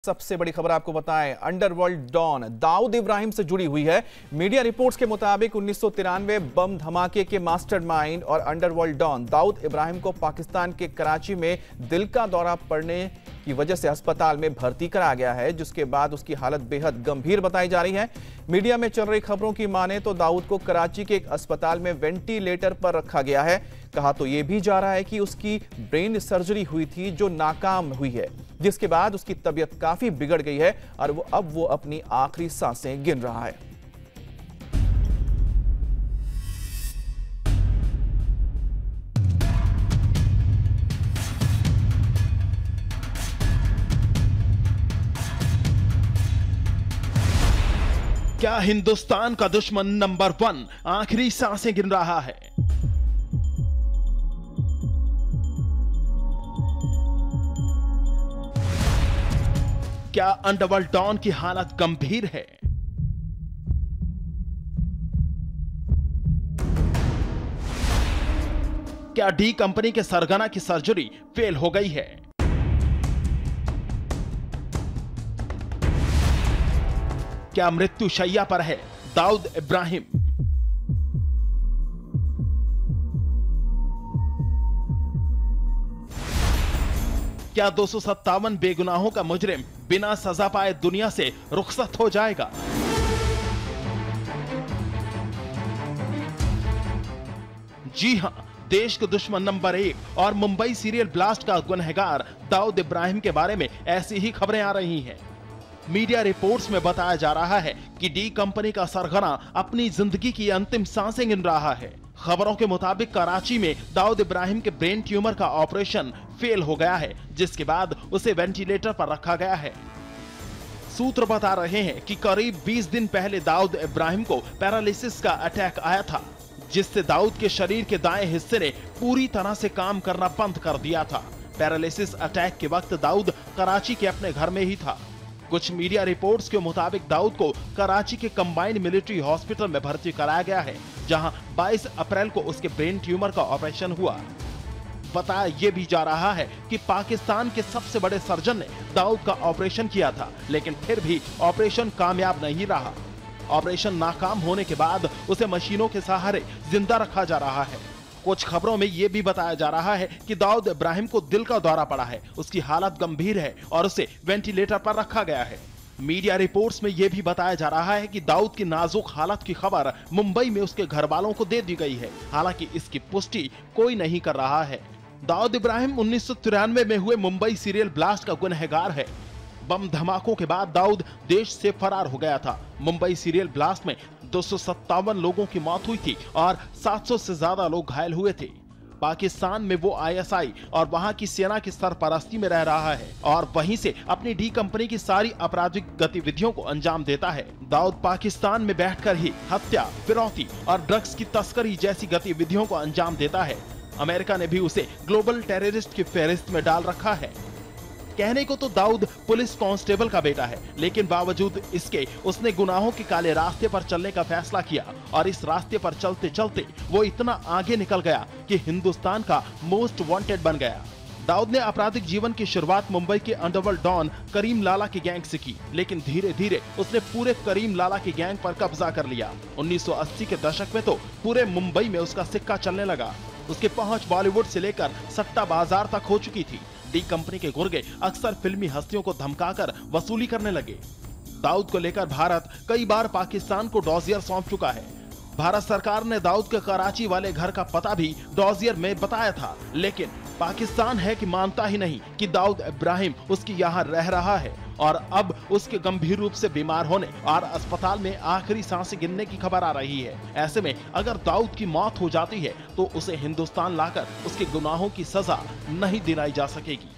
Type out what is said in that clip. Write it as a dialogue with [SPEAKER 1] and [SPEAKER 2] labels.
[SPEAKER 1] सबसे बड़ी खबर आपको बताएं, अंडरवर्ल्ड डॉन दाऊद इब्राहिम से जुड़ी हुई है। मीडिया रिपोर्ट्स के मुताबिक 1993 बम धमाके के मास्टरमाइंड और अंडरवर्ल्ड डॉन दाऊद इब्राहिम को पाकिस्तान के कराची में दिल का दौरा पड़ने की वजह से अस्पताल में भर्ती करा गया है, जिसके बाद उसकी हालत बेहद गंभीर बताई जा रही है। मीडिया में चल रही खबरों की माने तो दाऊद को कराची के एक अस्पताल में वेंटिलेटर पर रखा गया है। कहा तो यह भी जा रहा है कि उसकी ब्रेन सर्जरी हुई थी जो नाकाम हुई है, जिसके बाद उसकी तबीयत काफी बिगड़ गई है और अब वो अपनी आखिरी सांसें गिन रहा है।
[SPEAKER 2] क्या हिंदुस्तान का दुश्मन नंबर 1 आखिरी सांसें गिन रहा है? क्या अंडरवर्ल्ड डॉन की हालत गंभीर है? क्या डी कंपनी के सरगना की सर्जरी फेल हो गई है? क्या मृत्यु शैया पर है दाऊद इब्राहिम? क्या 257 बेगुनाहों का मुजरिम बिना सजा पाए दुनिया से रुखसत हो जाएगा? जी हां, देश के दुश्मन नंबर 1 और मुंबई सीरियल ब्लास्ट का गुनहगार दाऊद इब्राहिम के बारे में ऐसी ही खबरें आ रही हैं। मीडिया रिपोर्ट्स में बताया जा रहा है कि डी कंपनी का सरगना अपनी जिंदगी की अंतिम सांसें गिन रहा है। खबरों के मुताबिक कराची में दाऊद इब्राहिम के ब्रेन ट्यूमर का ऑपरेशन फेल हो गया है, जिसके बाद उसे वेंटिलेटर पर रखा गया है। सूत्र बता रहे हैं कि करीब 20 दिन पहले दाऊद इब्राहिम को पैरालिसिस का अटैक आया था, जिससे दाऊद के शरीर के दाएं हिस्से ने पूरी तरह से काम करना बंद कर दिया था। पैरालिसिस अटैक के वक्त दाऊद कराची के अपने घर में ही था। कुछ मीडिया रिपोर्ट्स के मुताबिक दाऊद को कराची के कंबाइंड मिलिट्री हॉस्पिटल में भर्ती कराया गया है, जहां 22 अप्रैल को उसके ब्रेन ट्यूमर का ऑपरेशन हुआ। बताया यह भी जा रहा है कि पाकिस्तान के सबसे बड़े सर्जन ने दाऊद का ऑपरेशन किया था, लेकिन फिर भी ऑपरेशन कामयाब नहीं रहा। ऑपरेशन नाकाम होने के बाद उसे मशीनों के सहारे जिंदा रखा जा रहा है। कुछ खबरों में यह भी बताया जा रहा है कि दाऊद इब्राहिम को दिल का दौरा पड़ा है, उसकी हालत गंभीर है और उसे वेंटिलेटर पर रखा गया है। मीडिया रिपोर्ट्स में यह भी बताया जा रहा है कि दाऊद की नाजुक हालत की खबर मुंबई में उसके घर वालों को दे दी गई है, हालांकि इसकी पुष्टि कोई नहीं कर रहा है। दाऊद इब्राहिम 1993 में हुए मुंबई सीरियल ब्लास्ट का गुनहगार है। बम धमाकों के बाद दाऊद देश से फरार हो गया था। मुंबई सीरियल ब्लास्ट में 257 लोगों की मौत हुई थी और 700 से ज्यादा लोग घायल हुए थे। पाकिस्तान में वो आईएसआई और वहां की सेना की सरपरस्ती में रह रहा है और वहीं से अपनी डी कंपनी की सारी आपराधिक गतिविधियों को अंजाम देता है। दाऊद पाकिस्तान में बैठकर ही हत्या, फिरौती और ड्रग्स की तस्करी जैसी गतिविधियों को अंजाम देता है। अमेरिका ने भी उसे ग्लोबल टेररिस्ट की फहरिस्त में डाल रखा है। कहने को तो दाऊद पुलिस कांस्टेबल का बेटा है, लेकिन बावजूद इसके उसने गुनाहों के काले रास्ते पर चलने का फैसला किया और इस रास्ते पर चलते चलते वो इतना आगे निकल गया कि हिंदुस्तान का मोस्ट वांटेड बन गया। दाऊद ने आपराधिक जीवन की शुरुआत मुंबई के अंडरवर्ल्ड डॉन करीम लाला के गैंग से की, लेकिन धीरे धीरे उसने पूरे करीम लाला के गैंग पर कब्जा कर लिया। 1980 के दशक में तो पूरे मुंबई में उसका सिक्का चलने लगा। उसकी पहुंच बॉलीवुड से लेकर सट्टा बाजार तक हो चुकी थी। डी कंपनी के गुर्गे अक्सर फिल्मी हस्तियों को धमकाकर वसूली करने लगे। दाऊद को लेकर भारत कई बार पाकिस्तान को डॉजियर सौंप चुका है। भारत सरकार ने दाऊद के कराची वाले घर का पता भी डॉजियर में बताया था, लेकिन पाकिस्तान है कि मानता ही नहीं कि दाऊद इब्राहिम उसकी यहाँ रह रहा है और अब उसके गंभीर रूप से बीमार होने और अस्पताल में आखिरी सांसें गिनने की खबर आ रही है। ऐसे में अगर दाऊद की मौत हो जाती है तो उसे हिंदुस्तान लाकर उसके गुनाहों की सजा नहीं दिलाई जा सकेगी।